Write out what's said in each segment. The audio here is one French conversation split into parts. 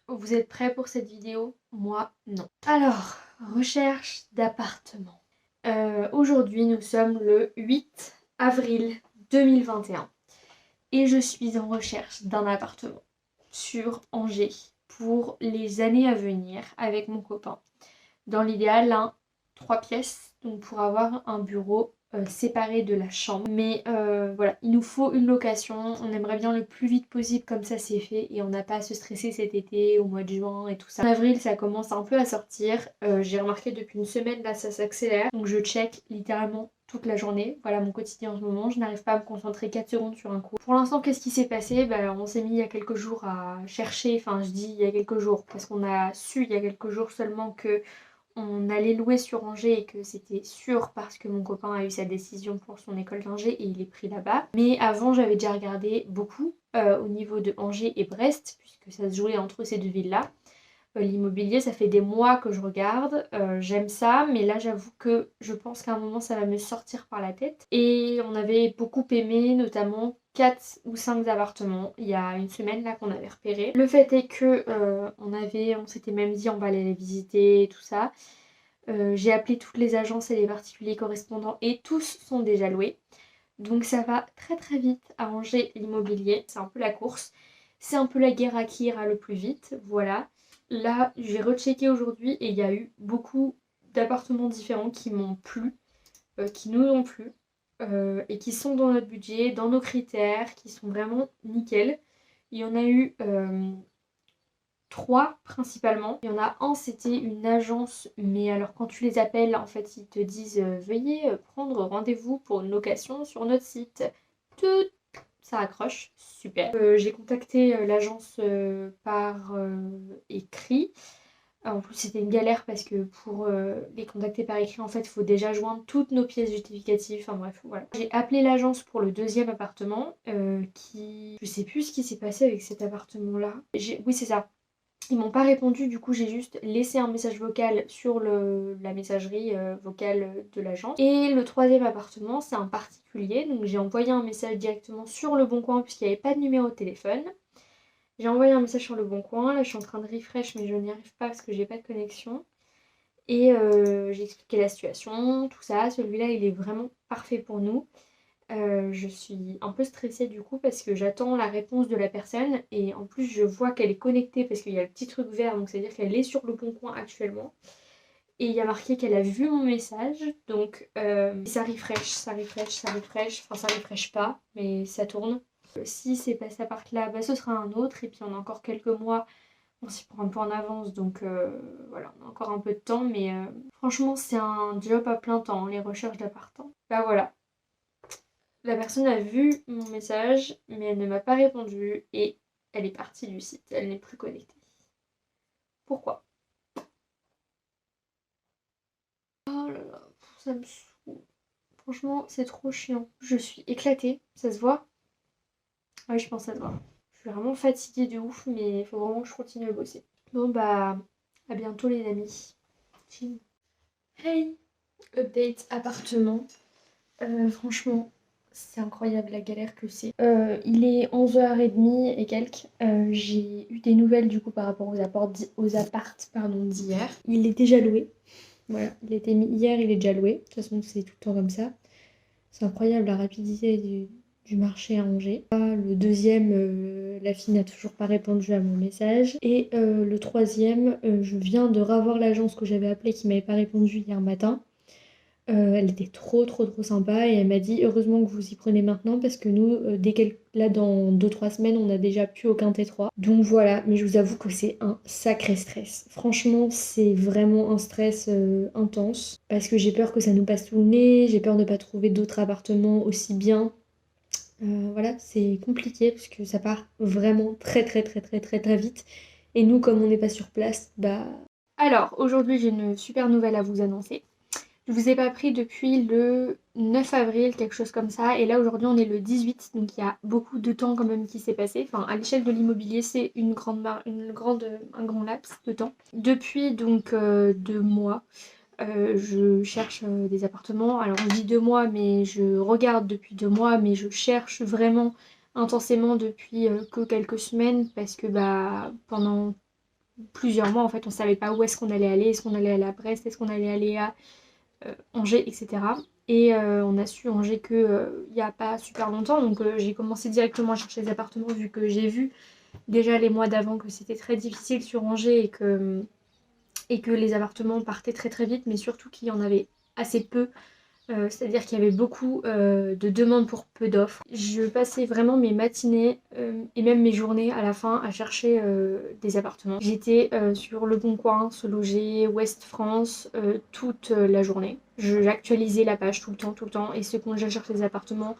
Vous êtes prêts pour cette vidéo? Moi, non. Alors, recherche d'appartement. Aujourd'hui, nous sommes le 8 avril 2021 et je suis en recherche d'un appartement sur Angers pour les années à venir avec mon copain. Dans l'idéal, un 3 pièces, donc pour avoir un bureau séparé de la chambre. Mais voilà, il nous faut une location, on aimerait bien le plus vite possible, comme ça c'est fait et on n'a pas à se stresser cet été, au mois de juin et tout ça. En avril, ça commence un peu à sortir. J'ai remarqué depuis une semaine, là ça s'accélère, donc je check littéralement toute la journée. Voilà mon quotidien en ce moment, je n'arrive pas à me concentrer 4 secondes sur un coup. Pour l'instant, qu'est-ce qui s'est passé? On s'est mis il y a quelques jours à chercher, enfin je dis il y a quelques jours, parce qu'on a su il y a quelques jours seulement que on allait louer sur Angers et que c'était sûr parce que mon copain a eu sa décision pour son école d'ingé et il est pris là-bas. Mais avant, j'avais déjà regardé beaucoup au niveau de Angers et Brest, puisque ça se jouait entre ces deux villes-là. L'immobilier, ça fait des mois que je regarde, j'aime ça, mais là j'avoue que je pense qu'à un moment ça va me sortir par la tête. Et on avait beaucoup aimé, notamment 4 ou 5 appartements, il y a une semaine là qu'on avait repéré. Le fait est que on s'était même dit on va aller les visiter et tout ça. J'ai appelé toutes les agences et les particuliers correspondants et tous sont déjà loués. Donc ça va très très vite arranger l'immobilier, c'est un peu la course. C'est un peu la guerre à qui ira le plus vite, voilà. Là, j'ai rechecké aujourd'hui et il y a eu beaucoup d'appartements différents qui m'ont plu, qui nous ont plu, et qui sont dans notre budget, dans nos critères, qui sont vraiment nickel. Il y en a eu 3 principalement. Il y en a un, c'était une agence, mais alors quand tu les appelles, en fait, ils te disent veuillez prendre rendez-vous pour une location sur notre site. Tout ça accroche, super. J'ai contacté l'agence par écrit. En plus, c'était une galère parce que pour les contacter par écrit, en fait, il faut déjà joindre toutes nos pièces justificatives. Enfin bref, voilà. J'ai appelé l'agence pour le deuxième appartement qui... Je sais plus ce qui s'est passé avec cet appartement-là. Oui, c'est ça. Ils m'ont pas répondu, du coup j'ai juste laissé un message vocal sur la messagerie vocale de l'agence. Et le troisième appartement, c'est un particulier, donc j'ai envoyé un message directement sur le bon coin puisqu'il n'y avait pas de numéro de téléphone. J'ai envoyé un message sur le bon coin, là je suis en train de refresh mais je n'y arrive pas parce que j'ai pas de connexion. Et j'ai expliqué la situation, tout ça, celui-là il est vraiment parfait pour nous. Je suis un peu stressée du coup parce que j'attends la réponse de la personne et en plus je vois qu'elle est connectée parce qu'il y a le petit truc vert donc c'est à dire qu'elle est sur le bon coin actuellement et il y a marqué qu'elle a vu mon message donc ça refresh, ça refresh, ça refresh, enfin ça refresh pas mais ça tourne. Si c'est pas cet appart là, ce sera un autre et puis on a encore quelques mois, on s'y prend un peu en avance donc voilà, on a encore un peu de temps mais franchement c'est un job à plein temps les recherches d'appart. Voilà. La personne a vu mon message, mais elle ne m'a pas répondu et elle est partie du site. Elle n'est plus connectée. Pourquoi? Oh là là, ça me saoule. Franchement, c'est trop chiant. Je suis éclatée, ça se voit? Ouais, je pense que ça se voit. Je suis vraiment fatiguée de ouf, mais il faut vraiment que je continue à bosser. Bon bah, à bientôt les amis. Ciao. Hey, update appartement. Franchement, c'est incroyable la galère que c'est. Il est 11h30 et quelques. J'ai eu des nouvelles du coup par rapport aux appartes pardon, d'hier. Il est déjà loué. Voilà, il a été mis hier, il est déjà loué. De toute façon, c'est tout le temps comme ça. C'est incroyable la rapidité du marché à Angers. Le deuxième, la fille n'a toujours pas répondu à mon message. Et le troisième, je viens de revoir l'agence que j'avais appelée qui m'avait pas répondu hier matin. Elle était trop trop trop sympa et elle m'a dit heureusement que vous y prenez maintenant parce que nous, là dans 2-3 semaines, on n'a déjà plus aucun T3. Donc voilà, mais je vous avoue que c'est un sacré stress. Franchement, c'est vraiment un stress intense parce que j'ai peur que ça nous passe sous le nez, j'ai peur de ne pas trouver d'autres appartements aussi bien. Voilà, c'est compliqué parce que ça part vraiment très très très très très très vite. Et nous, comme on n'est pas sur place, bah... Alors, aujourd'hui, j'ai une super nouvelle à vous annoncer. Je vous ai pas pris depuis le 9 avril, quelque chose comme ça. Et là, aujourd'hui, on est le 18. Donc, il y a beaucoup de temps quand même qui s'est passé. Enfin, à l'échelle de l'immobilier, c'est un grand laps de temps. Depuis donc 2 mois, je cherche des appartements. Alors, on dit 2 mois, mais je regarde depuis 2 mois. Mais je cherche vraiment intensément depuis que quelques semaines. Parce que pendant plusieurs mois en fait, on savait pas où est-ce qu'on allait aller, est-ce qu'on allait aller à Brest, est-ce qu'on allait aller à Angers, etc. Et on a su Angers que il n'y a pas super longtemps, donc j'ai commencé directement à chercher des appartements vu que j'ai vu déjà les mois d'avant que c'était très difficile sur Angers et que les appartements partaient très très vite, mais surtout qu'il y en avait assez peu. C'est-à-dire qu'il y avait beaucoup de demandes pour peu d'offres. Je passais vraiment mes matinées et même mes journées à la fin à chercher des appartements. J'étais sur Le Bon Coin, Se Loger, Ouest France toute la journée. J'actualisais la page tout le temps. Et ce qu'on cherche des appartements,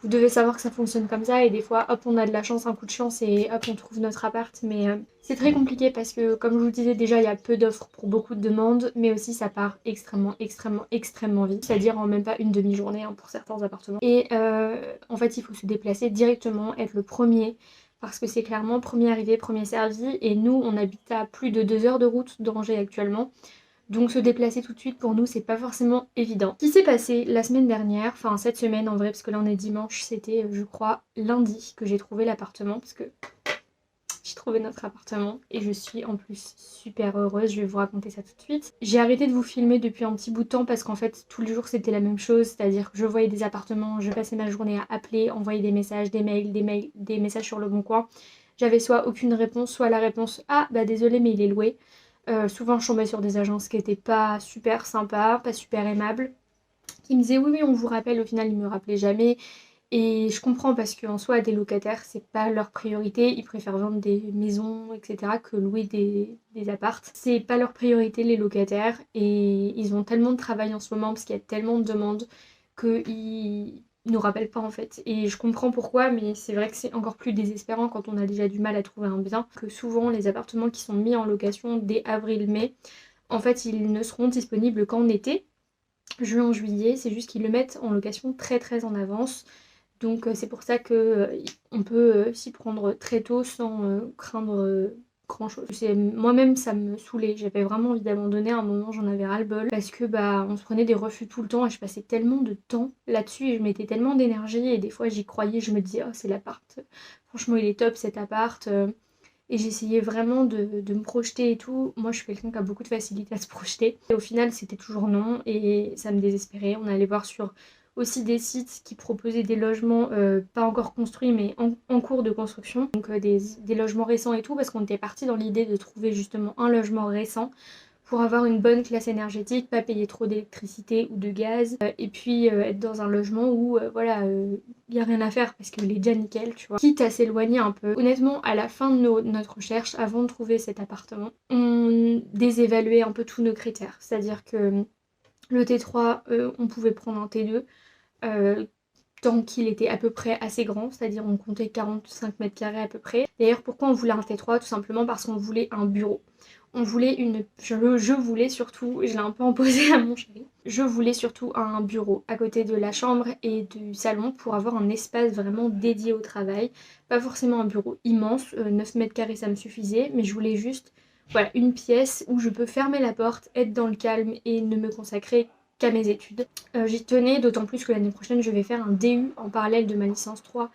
vous devez savoir que ça fonctionne comme ça et des fois hop on a de la chance, un coup de chance et hop on trouve notre appart, mais c'est très compliqué parce que comme je vous le disais déjà il y a peu d'offres pour beaucoup de demandes, mais aussi ça part extrêmement vite, c'est-à-dire en même pas une demi-journée hein, pour certains appartements. Et en fait il faut se déplacer directement, être le premier parce que c'est clairement premier arrivé, premier servi et nous on habite à plus de 2 heures de route d'Angers actuellement. Donc se déplacer tout de suite pour nous c'est pas forcément évident. Ce qui s'est passé la semaine dernière, enfin cette semaine en vrai parce que là on est dimanche, c'était je crois lundi que j'ai trouvé l'appartement parce que j'ai trouvé notre appartement et je suis en plus super heureuse, je vais vous raconter ça tout de suite. J'ai arrêté de vous filmer depuis un petit bout de temps parce qu'en fait tous les jours c'était la même chose, c'est-à-dire que je voyais des appartements, je passais ma journée à appeler, envoyer des messages, des messages sur Le Bon Coin. J'avais soit aucune réponse, soit la réponse ah bah désolé mais il est loué. Souvent je tombais sur des agences qui étaient pas super sympas, pas super aimables, qui me disaient oui on vous rappelle, au final ils me rappelaient jamais. Et je comprends parce qu'en soi des locataires c'est pas leur priorité, ils préfèrent vendre des maisons etc que louer des appartes. C'est pas leur priorité les locataires et ils ont tellement de travail en ce moment parce qu'il y a tellement de demandes qu'ils nous rappellent pas en fait. Et je comprends pourquoi mais c'est vrai que c'est encore plus désespérant quand on a déjà du mal à trouver un bien, que souvent les appartements qui sont mis en location dès avril-mai, en fait ils ne seront disponibles qu'en été, juin, juillet, c'est juste qu'ils le mettent en location très en avance. Donc c'est pour ça que on peut s'y prendre très tôt sans craindre grand chose. Moi-même ça me saoulait, j'avais vraiment envie d'abandonner, à un moment j'en avais ras-le-bol parce que bah on se prenait des refus tout le temps et je passais tellement de temps là-dessus et je mettais tellement d'énergie et des fois j'y croyais, je me disais oh c'est l'appart, franchement il est top cet appart. Et j'essayais vraiment de me projeter et tout. Moi, je suis quelqu'un qui a beaucoup de facilité à se projeter. Et au final, c'était toujours non. Et ça me désespérait. On allait voir sur aussi des sites qui proposaient des logements pas encore construits, mais en cours de construction. Donc des logements récents et tout, parce qu'on était parti dans l'idée de trouver justement un logement récent pour avoir une bonne classe énergétique, pas payer trop d'électricité ou de gaz, et puis être dans un logement où voilà, y a rien à faire parce qu'il est déjà nickel, tu vois. Quitte à s'éloigner un peu. Honnêtement, à la fin de notre recherche, avant de trouver cet appartement, on désévaluait un peu tous nos critères. C'est-à-dire que le T3, on pouvait prendre un T2. euh, Tant qu'il était à peu près assez grand, c'est-à-dire on comptait 45 mètres carrés à peu près. D'ailleurs, pourquoi on voulait un T3? Tout simplement parce qu'on voulait un bureau. On voulait je voulais surtout, je l'ai un peu imposé à mon chéri, je voulais surtout un bureau à côté de la chambre et du salon pour avoir un espace vraiment dédié au travail. Pas forcément un bureau immense, 9 mètres carrés ça me suffisait, mais je voulais juste voilà, une pièce où je peux fermer la porte, être dans le calme et ne me consacrer qu'à mes études. J'y tenais, d'autant plus que l'année prochaine je vais faire un DU en parallèle de ma licence 3.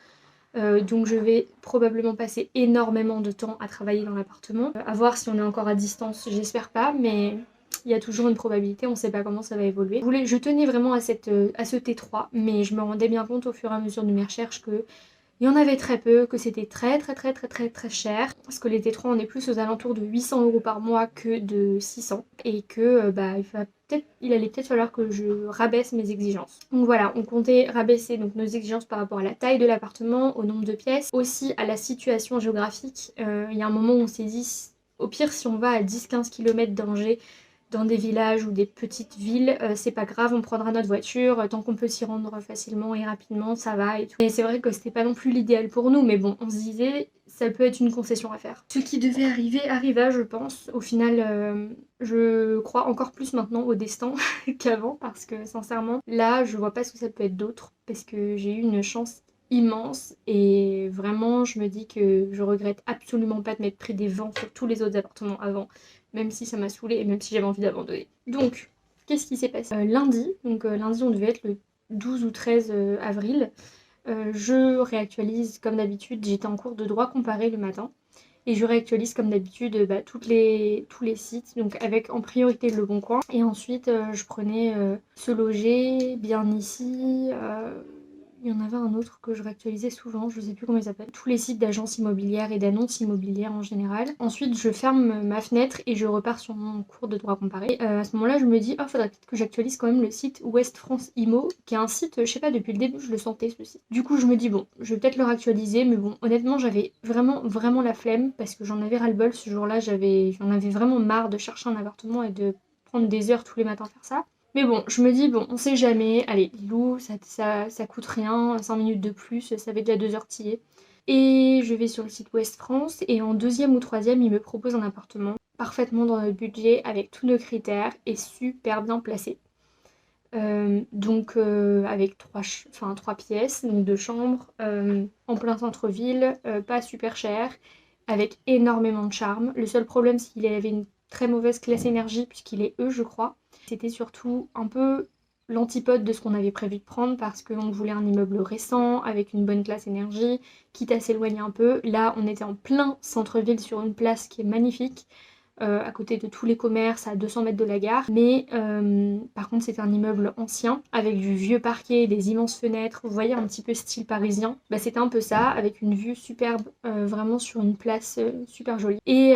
Donc je vais probablement passer énormément de temps à travailler dans l'appartement. À voir si on est encore à distance, j'espère pas, mais il y a toujours une probabilité, on sait pas comment ça va évoluer. Je tenais vraiment à ce T3, mais je me rendais bien compte au fur et à mesure de mes recherches que il y en avait très peu, que c'était très cher. Parce que les T3 on est plus aux alentours de 800 € par mois que de 600. Et que bah il allait peut-être falloir que je rabaisse mes exigences. Donc voilà, on comptait rabaisser donc nos exigences par rapport à la taille de l'appartement, au nombre de pièces, aussi à la situation géographique. Il y a un moment où on s'est dit, au pire si on va à 10-15 km d'Angers, dans des villages ou des petites villes, c'est pas grave, on prendra notre voiture, tant qu'on peut s'y rendre facilement et rapidement, ça va et tout. Et c'est vrai que c'était pas non plus l'idéal pour nous, mais bon, on se disait, ça peut être une concession à faire. Ce qui devait arriver arriva, je pense. Au final, je crois encore plus maintenant au destin qu'avant, parce que sincèrement, là, je vois pas ce que ça peut être d'autre, parce que j'ai eu une chance immense et vraiment je me dis que je regrette absolument pas de m'être pris des vents sur tous les autres appartements avant, même si ça m'a saoulée et même si j'avais envie d'abandonner. Donc, qu'est-ce qui s'est passé lundi, lundi on devait être le 12 ou 13 avril, je réactualise comme d'habitude, j'étais en cours de droit comparé le matin Et je réactualise comme d'habitude tous les sites, donc avec en priorité Le Bon Coin. Et ensuite je prenais Se Loger, Bien Ici, il y en avait un autre que je réactualisais souvent, je sais plus comment il s'appelle. Tous les sites d'agences immobilières et d'annonces immobilières en général. Ensuite je ferme ma fenêtre et je repars sur mon cours de droit comparé. À ce moment-là je me dis, oh faudrait peut-être que j'actualise quand même le site Ouest France Immo, qui est un site, je sais pas, depuis le début je le sentais ce site. Du coup je me dis bon, je vais peut-être le réactualiser, mais bon honnêtement j'avais vraiment la flemme parce que j'en avais ras-le-bol ce jour-là, j'en avais vraiment marre de chercher un appartement et de prendre des heures tous les matins à faire ça. Mais bon, je me dis, bon, on sait jamais, allez, Lilou, ça coûte rien, 5 minutes de plus, ça fait déjà 2 heures t'y es. Et je vais sur le site Ouest France, et en deuxième ou troisième, il me propose un appartement parfaitement dans notre budget, avec tous nos critères, et super bien placé. Avec trois pièces, donc 2 chambres, en plein centre-ville, pas super cher, avec énormément de charme. Le seul problème, c'est qu'il avait une très mauvaise classe énergie, puisqu'il est E, je crois. C'était surtout un peu l'antipode de ce qu'on avait prévu de prendre, parce qu'on voulait un immeuble récent, avec une bonne classe énergie, quitte à s'éloigner un peu. Là, on était en plein centre-ville, sur une place qui est magnifique, à côté de tous les commerces, à 200 mètres de la gare. Mais par contre, c'était un immeuble ancien, avec du vieux parquet, des immenses fenêtres. Vous voyez, un petit peu style parisien. Bah, c'était un peu ça, avec une vue superbe, vraiment sur une place super jolie. Et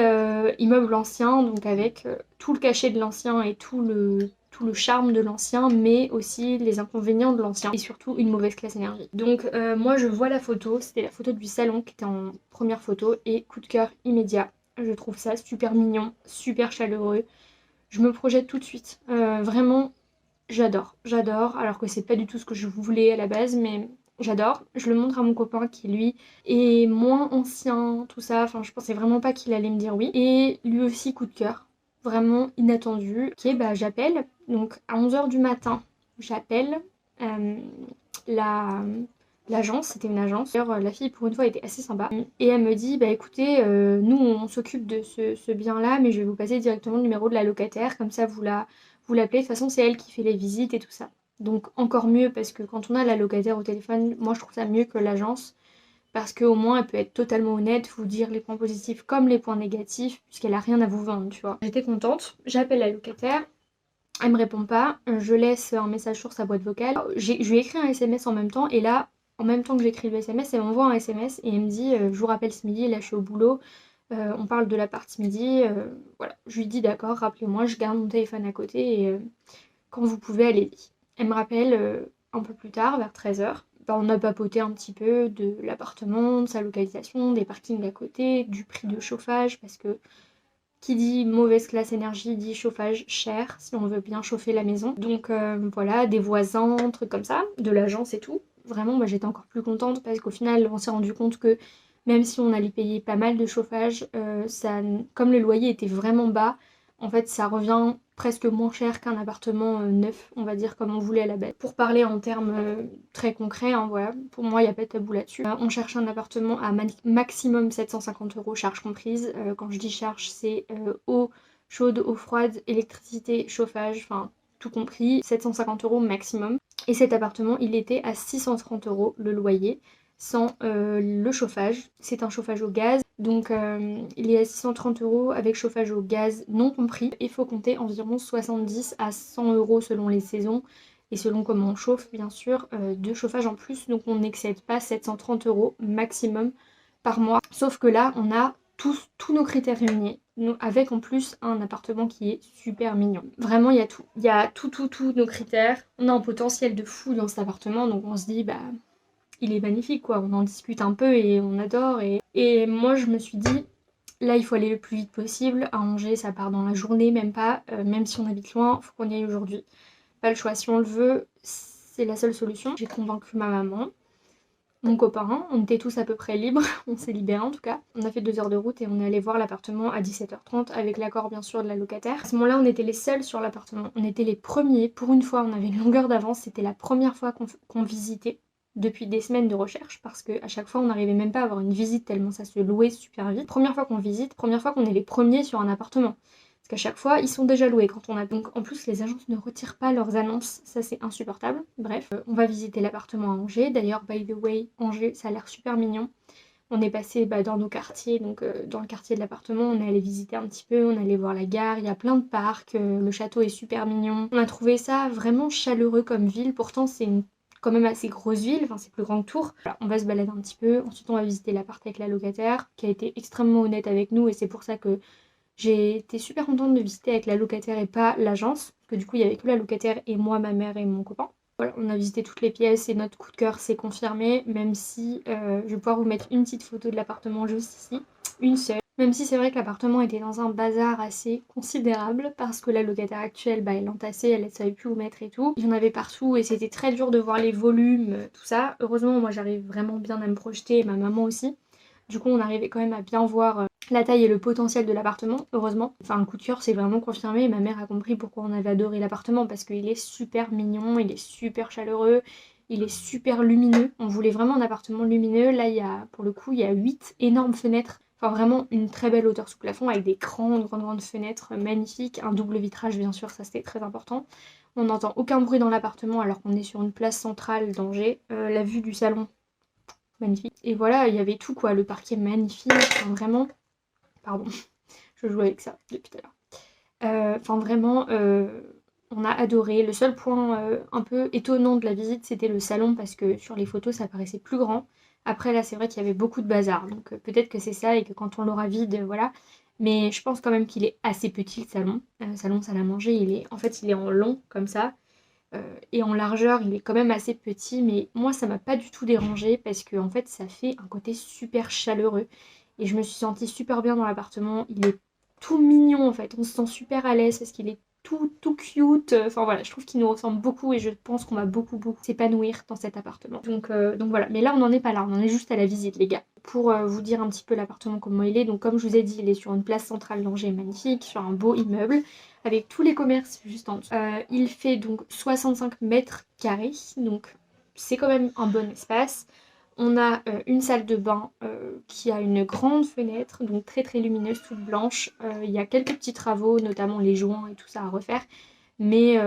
immeuble ancien, donc avec tout le cachet de l'ancien et tout le charme de l'ancien, mais aussi les inconvénients de l'ancien, et surtout une mauvaise classe énergie. Donc moi je vois la photo, c'était la photo du salon qui était en première photo, et coup de cœur immédiat. Je trouve ça super mignon, super chaleureux. Je me projette tout de suite. Vraiment, j'adore, alors que c'est pas du tout ce que je voulais à la base, mais j'adore. Je le montre à mon copain qui, lui, est moins ancien, tout ça. Enfin, je pensais vraiment pas qu'il allait me dire oui. Et lui aussi, coup de cœur. Vraiment inattendu. Ok, bah j'appelle. Donc, à 11 h du matin, j'appelle euh, la l'agence, c'était une agence. D'ailleurs, la fille, pour une fois, était assez sympa. Et elle me dit, bah écoutez, nous, on s'occupe de ce bien-là, mais je vais vous passer directement le numéro de la locataire, comme ça, vous l'appelez. De toute façon, c'est elle qui fait les visites et tout ça. Donc, encore mieux, parce que quand on a la locataire au téléphone, moi, je trouve ça mieux que l'agence, parce qu'au moins, elle peut être totalement honnête, vous dire les points positifs comme les points négatifs, puisqu'elle a rien à vous vendre, tu vois. J'étais contente, j'appelle la locataire. Elle me répond pas, je laisse un message sur sa boîte vocale. Je lui ai écrit un SMS en même temps, et là, en même temps que j'écris le SMS, elle m'envoie un SMS et elle me dit je vous rappelle ce midi, là je suis au boulot, on parle de la partie midi, voilà. Je lui dis d'accord, rappelez-moi, je garde mon téléphone à côté et quand vous pouvez, allez-y. Elle me rappelle un peu plus tard, vers 13 h. Bah, on a papoté un petit peu de l'appartement, de sa localisation, des parkings à côté, du prix de chauffage, parce que qui dit mauvaise classe énergie dit chauffage cher si on veut bien chauffer la maison. Donc voilà, des voisins, trucs comme ça, de l'agence et tout. Vraiment, moi j'étais encore plus contente parce qu'au final, on s'est rendu compte que même si on allait payer pas mal de chauffage, comme le loyer était vraiment bas, en fait ça revient presque moins cher qu'un appartement neuf, on va dire comme on voulait à la base. Pour parler en termes très concrets, hein, voilà, pour moi il n'y a pas de tabou là-dessus. On cherche un appartement à maximum 750 € charges comprises. Quand je dis charge, c'est eau chaude, eau froide, électricité, chauffage, enfin tout compris, 750 € maximum. Et cet appartement, il était à 630 € le loyer, sans le chauffage. C'est un chauffage au gaz, donc il est à 630 € avec chauffage au gaz non compris. Il faut compter environ 70 à 100 € selon les saisons et selon comment on chauffe, bien sûr, de chauffage en plus. Donc on n'excède pas 730 € maximum par mois. Sauf que là, on a tous nos critères réunis, avec en plus un appartement qui est super mignon. Vraiment, il y a tout. Il y a tous nos critères. On a un potentiel de fou dans cet appartement, donc on se dit, bah, il est magnifique, quoi. On en discute un peu et on adore. Et moi, je me suis dit, là, il faut aller le plus vite possible. À Angers, ça part dans la journée, même pas. Même si on habite loin, faut qu'on y aille aujourd'hui. Pas le choix. Si on le veut, c'est la seule solution. J'ai convaincu ma maman, mon copain, on était tous à peu près libres, on s'est libérés en tout cas. On a fait 2 heures de route et on est allé voir l'appartement à 17h30 avec l'accord bien sûr de la locataire. À ce moment-là, on était les seuls sur l'appartement, on était les premiers. Pour une fois, on avait une longueur d'avance, c'était la première fois qu'on visitait depuis des semaines de recherche parce qu'à chaque fois, on n'arrivait même pas à avoir une visite tellement ça se louait super vite. Première fois qu'on visite, première fois qu'on est les premiers sur un appartement. Parce qu'à chaque fois, ils sont déjà loués quand on a. Donc en plus, les agences ne retirent pas leurs annonces, ça c'est insupportable. Bref, on va visiter l'appartement à Angers. D'ailleurs, by the way, Angers, ça a l'air super mignon. On est passé dans nos quartiers, donc dans le quartier de l'appartement, on est allé visiter un petit peu, on est allé voir la gare, il y a plein de parcs, le château est super mignon. On a trouvé ça vraiment chaleureux comme ville, pourtant c'est une quand même assez grosse ville, enfin c'est plus grand que Tours. Voilà, on va se balader un petit peu, ensuite on va visiter l'appart avec la locataire, qui a été extrêmement honnête avec nous et c'est pour ça que j'ai été super contente de visiter avec la locataire et pas l'agence, parce que du coup il y avait que la locataire et moi, ma mère et mon copain. Voilà, on a visité toutes les pièces et notre coup de cœur s'est confirmé, même si je vais pouvoir vous mettre une petite photo de l'appartement juste ici, une seule. Même si c'est vrai que l'appartement était dans un bazar assez considérable parce que la locataire actuelle, elle l'entassait, elle ne savait plus où mettre et tout. Il y en avait partout et c'était très dur de voir les volumes, tout ça. Heureusement, moi j'arrive vraiment bien à me projeter et ma maman aussi. Du coup, on arrivait quand même à bien voir la taille et le potentiel de l'appartement, heureusement. Enfin, le coup de cœur s'est vraiment confirmé et ma mère a compris pourquoi on avait adoré l'appartement parce qu'il est super mignon, il est super chaleureux, il est super lumineux. On voulait vraiment un appartement lumineux. Là, pour le coup, il y a 8 énormes fenêtres. Enfin, vraiment une très belle hauteur sous plafond avec des grandes fenêtres magnifiques. Un double vitrage, bien sûr, ça c'était très important. On n'entend aucun bruit dans l'appartement alors qu'on est sur une place centrale d'Angers. La vue du salon, magnifique. Et voilà, il y avait tout quoi, le parquet magnifique, enfin vraiment, pardon, je joue avec ça depuis tout à l'heure. Enfin vraiment, on a adoré. Le seul point un peu étonnant de la visite, c'était le salon parce que sur les photos, ça paraissait plus grand. Après là, c'est vrai qu'il y avait beaucoup de bazar, donc peut-être que c'est ça et que quand on l'aura vide, voilà. Mais je pense quand même qu'il est assez petit le salon. Salon salle à manger, il est en long comme ça. Et en largeur, il est quand même assez petit, mais moi ça m'a pas du tout dérangé parce que en fait ça fait un côté super chaleureux. Et je me suis sentie super bien dans l'appartement. Il est tout mignon en fait, on se sent super à l'aise parce qu'il est tout cute. Enfin voilà, je trouve qu'il nous ressemble beaucoup et je pense qu'on va beaucoup s'épanouir dans cet appartement. Donc voilà, mais là on n'en est pas là, on en est juste à la visite les gars. Pour vous dire un petit peu l'appartement comment il est, donc comme je vous ai dit, il est sur une place centrale d'Angers magnifique, sur un beau immeuble avec tous les commerces juste en dessous. Il fait donc 65 mètres carrés, donc c'est quand même un bon espace. On a une salle de bain qui a une grande fenêtre, donc très lumineuse, toute blanche. Il y a quelques petits travaux, notamment les joints et tout ça à refaire, mais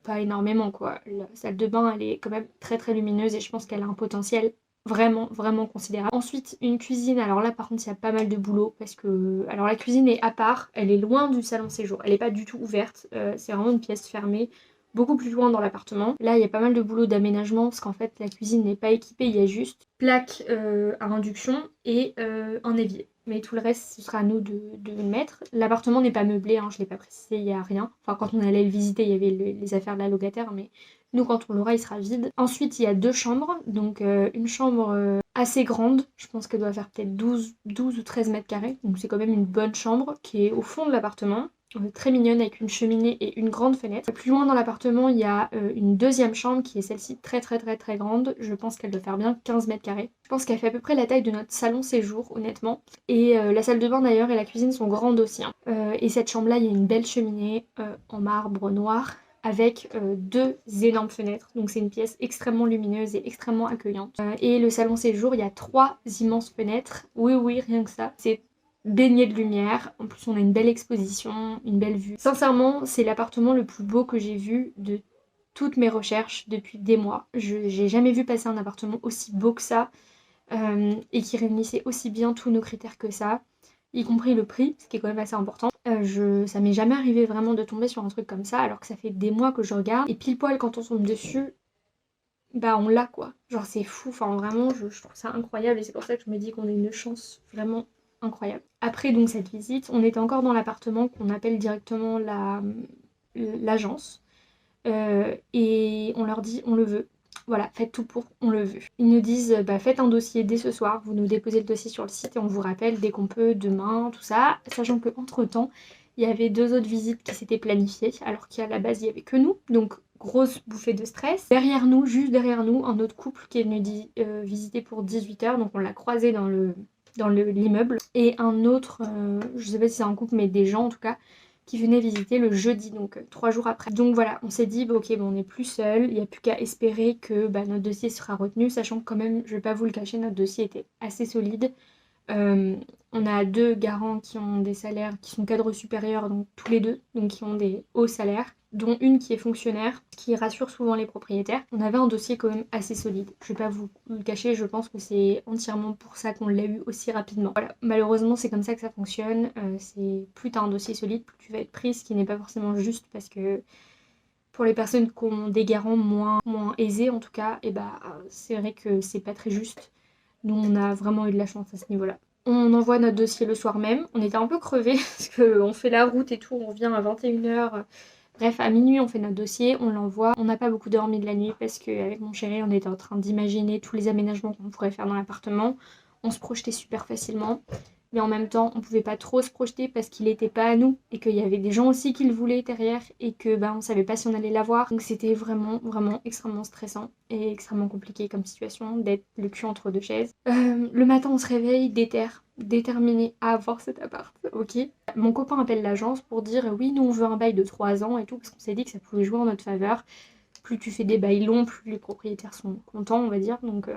pas énormément quoi. La salle de bain, elle est quand même très lumineuse et je pense qu'elle a un potentiel vraiment considérable. Ensuite, une cuisine. Alors là, par contre, il y a pas mal de boulot parce que... Alors la cuisine est à part, elle est loin du salon séjour. Elle n'est pas du tout ouverte. C'est vraiment une pièce fermée, beaucoup plus loin dans l'appartement. Là, il y a pas mal de boulot d'aménagement parce qu'en fait, la cuisine n'est pas équipée. Il y a juste plaque à induction et un évier. Mais tout le reste, ce sera à nous de le mettre. L'appartement n'est pas meublé, hein, je ne l'ai pas précisé, il n'y a rien. Enfin, quand on allait le visiter, il y avait les affaires de la locataire, mais nous, quand on l'aura, il sera vide. Ensuite, il y a deux chambres. Donc, une chambre assez grande. Je pense qu'elle doit faire peut-être 12 ou 13 mètres carrés. Donc, c'est quand même une bonne chambre qui est au fond de l'appartement. Très mignonne avec une cheminée et une grande fenêtre. Plus loin dans l'appartement, il y a une deuxième chambre qui est celle-ci très grande. Je pense qu'elle doit faire bien 15 mètres carrés. Je pense qu'elle fait à peu près la taille de notre salon séjour, honnêtement. Et la salle de bain d'ailleurs et la cuisine sont grandes aussi. Hein. Et cette chambre-là, il y a une belle cheminée en marbre noir avec deux énormes fenêtres. Donc c'est une pièce extrêmement lumineuse et extrêmement accueillante. Et le salon séjour, il y a trois immenses fenêtres. Oui, rien que ça. C'est baigné de lumière. En plus, on a une belle exposition, une belle vue. Sincèrement, c'est l'appartement le plus beau que j'ai vu de toutes mes recherches depuis des mois. J'ai jamais vu passer un appartement aussi beau que ça et qui réunissait aussi bien tous nos critères que ça, y compris le prix, ce qui est quand même assez important. Ça m'est jamais arrivé vraiment de tomber sur un truc comme ça, alors que ça fait des mois que je regarde. Et pile poil quand on tombe dessus, on l'a quoi. Genre c'est fou, enfin vraiment je trouve ça incroyable et c'est pour ça que je me dis qu'on a une chance vraiment incroyable. Après donc cette visite, on était encore dans l'appartement qu'on appelle directement l'agence et on leur dit on le veut. Voilà, faites tout pour, on le veut. Ils nous disent faites un dossier dès ce soir, vous nous déposez le dossier sur le site et on vous rappelle dès qu'on peut, demain, tout ça. Sachant que entre temps, il y avait deux autres visites qui s'étaient planifiées, alors qu'à la base il y avait que nous, donc grosse bouffée de stress. Derrière nous, juste derrière nous, un autre couple qui est venu visiter pour 18h, donc on l'a croisé dans l'immeuble. Et un autre, je sais pas si c'est un couple, mais des gens en tout cas, qui venaient visiter le jeudi, donc 3 jours après. Donc voilà, on s'est dit, ok, on n'est plus seul, il n'y a plus qu'à espérer que notre dossier sera retenu, sachant que quand même, je vais pas vous le cacher, notre dossier était assez solide. On a deux garants qui ont des salaires qui sont cadres supérieurs, donc tous les deux, donc qui ont des hauts salaires. dont une qui est fonctionnaire, qui rassure souvent les propriétaires. On avait un dossier quand même assez solide. Je vais pas vous le cacher, je pense que c'est entièrement pour ça qu'on l'a eu aussi rapidement. Voilà, malheureusement c'est comme ça que ça fonctionne. C'est plus t'as un dossier solide, plus tu vas être prise, ce qui n'est pas forcément juste parce que pour les personnes qui ont des garants moins aisés en tout cas, et bah c'est vrai que c'est pas très juste. Nous on a vraiment eu de la chance à ce niveau-là. On envoie notre dossier le soir même. On était un peu crevés parce qu'on fait la route et tout, on revient à 21h. Bref, à minuit, on fait notre dossier, on l'envoie. On n'a pas beaucoup dormi de la nuit parce qu'avec mon chéri, on était en train d'imaginer tous les aménagements qu'on pourrait faire dans l'appartement. On se projetait super facilement. Mais en même temps, on pouvait pas trop se projeter parce qu'il était pas à nous et qu'il y avait des gens aussi qui le voulaient derrière et que bah, on savait pas si on allait l'avoir. Donc c'était vraiment extrêmement stressant et extrêmement compliqué comme situation d'être le cul entre deux chaises. Le matin, on se réveille déterminé à avoir cet appart, ok. Mon copain appelle l'agence pour dire oui, nous on veut un bail de 3 ans et tout parce qu'on s'est dit que ça pouvait jouer en notre faveur. Plus tu fais des bails longs, plus les propriétaires sont contents, on va dire. Donc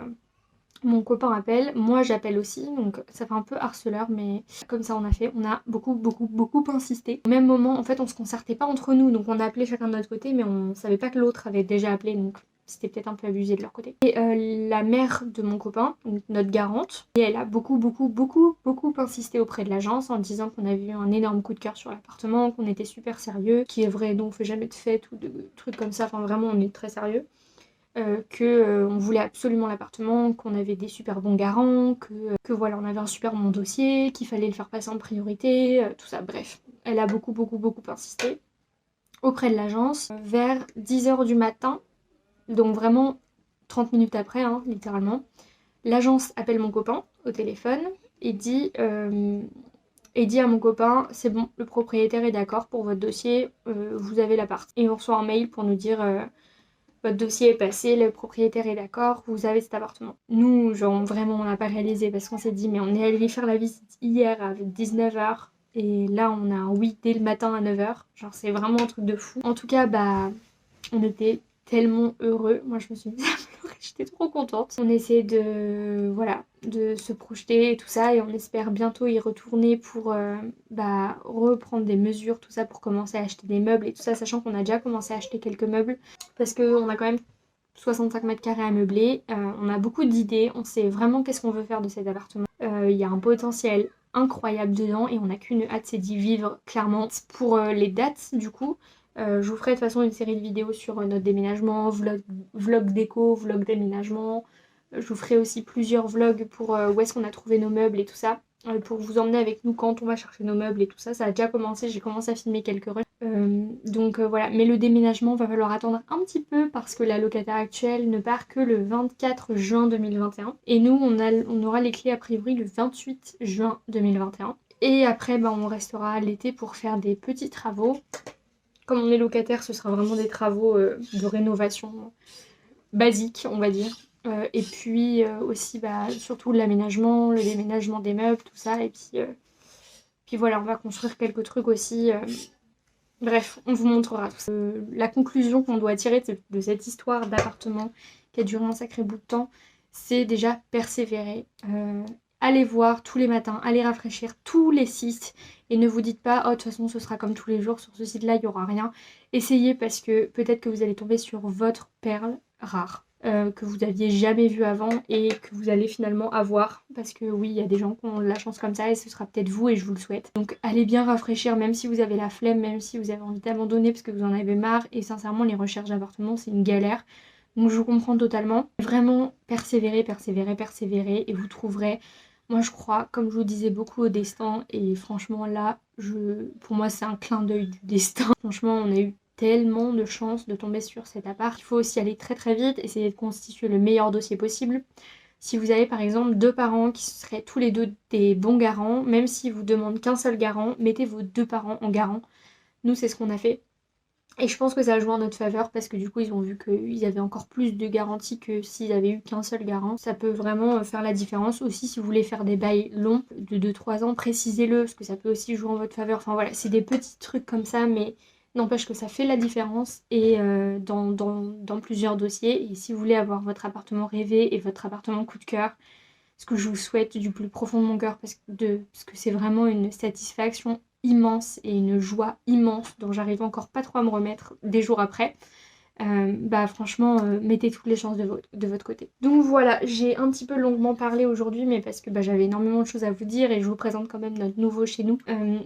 mon copain appelle, moi j'appelle aussi, donc ça fait un peu harceleur, mais comme ça on a fait, on a beaucoup insisté. Au même moment, en fait, on se concertait pas entre nous, donc on a appelé chacun de notre côté, mais on savait pas que l'autre avait déjà appelé, donc c'était peut-être un peu abusé de leur côté. Et la mère de mon copain, donc notre garante, et elle a beaucoup insisté auprès de l'agence en disant qu'on avait eu un énorme coup de cœur sur l'appartement, qu'on était super sérieux, qui est vrai, donc on fait jamais de fête ou de trucs comme ça, enfin vraiment on est très sérieux. On voulait absolument l'appartement, qu'on avait des super bons garants, que voilà, on avait un super bon dossier, qu'il fallait le faire passer en priorité, tout ça, bref. Elle a beaucoup insisté auprès de l'agence. Vers 10h du matin, donc vraiment 30 minutes après, hein, littéralement, l'agence appelle mon copain au téléphone et dit à mon copain, c'est bon, le propriétaire est d'accord pour votre dossier, vous avez l'appart. Et on reçoit un mail pour nous dire votre dossier est passé, le propriétaire est d'accord, vous avez cet appartement. Nous, genre vraiment, on n'a pas réalisé parce qu'on s'est dit, mais on est allé faire la visite hier à 19h et là, on a un oui dès le matin à 9h. Genre, c'est vraiment un truc de fou. En tout cas, bah, on était tellement heureux. Moi, je me suis mise à pleurer, j'étais trop contente. On essaie de se projeter et tout ça et on espère bientôt y retourner pour reprendre des mesures, tout ça pour commencer à acheter des meubles et tout ça, sachant qu'on a déjà commencé à acheter quelques meubles parce qu'on a quand même 65 mètres carrés à meubler. On a beaucoup d'idées, on sait vraiment qu'est-ce qu'on veut faire de cet appartement. Il y a un potentiel incroyable dedans et on n'a qu'une hâte, c'est d'y vivre clairement. Pour les dates du coup, je vous ferai de toute façon une série de vidéos sur notre déménagement, vlog déco, vlog déménagement. Je vous ferai aussi plusieurs vlogs pour où est-ce qu'on a trouvé nos meubles et tout ça. Pour vous emmener avec nous quand on va chercher nos meubles et tout ça. Ça a déjà commencé, j'ai commencé à filmer quelques rushs. Donc voilà, mais le déménagement va falloir attendre un petit peu parce que la locataire actuelle ne part que le 24 juin 2021. Et nous, on aura les clés a priori le 28 juin 2021. Et après, on restera l'été pour faire des petits travaux. Comme on est locataire, ce sera vraiment des travaux de rénovation basiques, on va dire. Et puis aussi, surtout l'aménagement, le déménagement des meubles, tout ça. Et puis voilà, on va construire quelques trucs aussi. Bref, on vous montrera tout ça. La conclusion qu'on doit tirer de cette histoire d'appartement qui a duré un sacré bout de temps, c'est déjà persévérer. Allez voir tous les matins, allez rafraîchir tous les sites et ne vous dites pas oh de toute façon ce sera comme tous les jours, sur ce site-là il n'y aura rien. Essayez parce que peut-être que vous allez tomber sur votre perle rare. Que vous aviez jamais vu avant et que vous allez finalement avoir parce que oui il y a des gens qui ont la chance comme ça et ce sera peut-être vous et je vous le souhaite. Donc allez bien rafraîchir même si vous avez la flemme, même si vous avez envie d'abandonner parce que vous en avez marre et sincèrement les recherches d'appartements c'est une galère. Donc je vous comprends totalement. Vraiment persévérez et vous trouverez. Moi je crois, comme je vous disais, beaucoup au destin et franchement là, pour moi c'est un clin d'œil du destin. Franchement on a eu tellement de chance de tomber sur cet appart. Il faut aussi aller très vite, essayer de constituer le meilleur dossier possible. Si vous avez par exemple deux parents qui seraient tous les deux des bons garants, même s'ils vous demandent qu'un seul garant, mettez vos deux parents en garant. Nous c'est ce qu'on a fait. Et je pense que ça a joué en notre faveur parce que du coup ils ont vu qu'ils avaient encore plus de garanties que s'ils avaient eu qu'un seul garant. Ça peut vraiment faire la différence. Aussi si vous voulez faire des bails longs de 2-3 ans, précisez-le parce que ça peut aussi jouer en votre faveur. Enfin voilà, c'est des petits trucs comme ça mais n'empêche que ça fait la différence et dans plusieurs dossiers. Et si vous voulez avoir votre appartement rêvé et votre appartement coup de cœur, ce que je vous souhaite du plus profond de mon cœur parce que c'est vraiment une satisfaction immense et une joie immense dont j'arrive encore pas trop à me remettre des jours après. Bah franchement, mettez toutes les chances de votre côté. Donc voilà, j'ai un petit peu longuement parlé aujourd'hui, mais parce que bah, j'avais énormément de choses à vous dire et je vous présente quand même notre nouveau chez nous.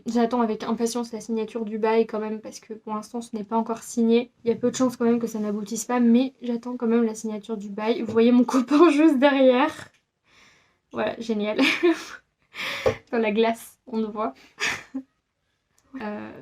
J'attends avec impatience la signature du bail quand même, parce que pour l'instant ce n'est pas encore signé. Il y a peu de chances quand même que ça n'aboutisse pas, mais j'attends quand même la signature du bail. Vous voyez mon copain juste derrière. Voilà, génial. Dans la glace, on le voit.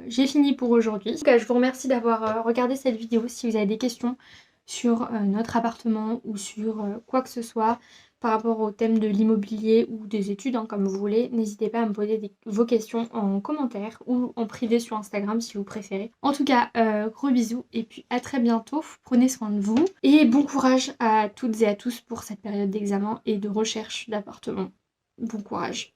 J'ai fini pour aujourd'hui. En tout cas, je vous remercie d'avoir regardé cette vidéo. Si vous avez des questions sur notre appartement ou sur quoi que ce soit par rapport au thème de l'immobilier ou des études, hein, comme vous voulez, n'hésitez pas à me poser vos questions en commentaire ou en privé sur Instagram si vous préférez. En tout cas, gros bisous et puis à très bientôt. Prenez soin de vous et bon courage à toutes et à tous pour cette période d'examen et de recherche d'appartement. Bon courage.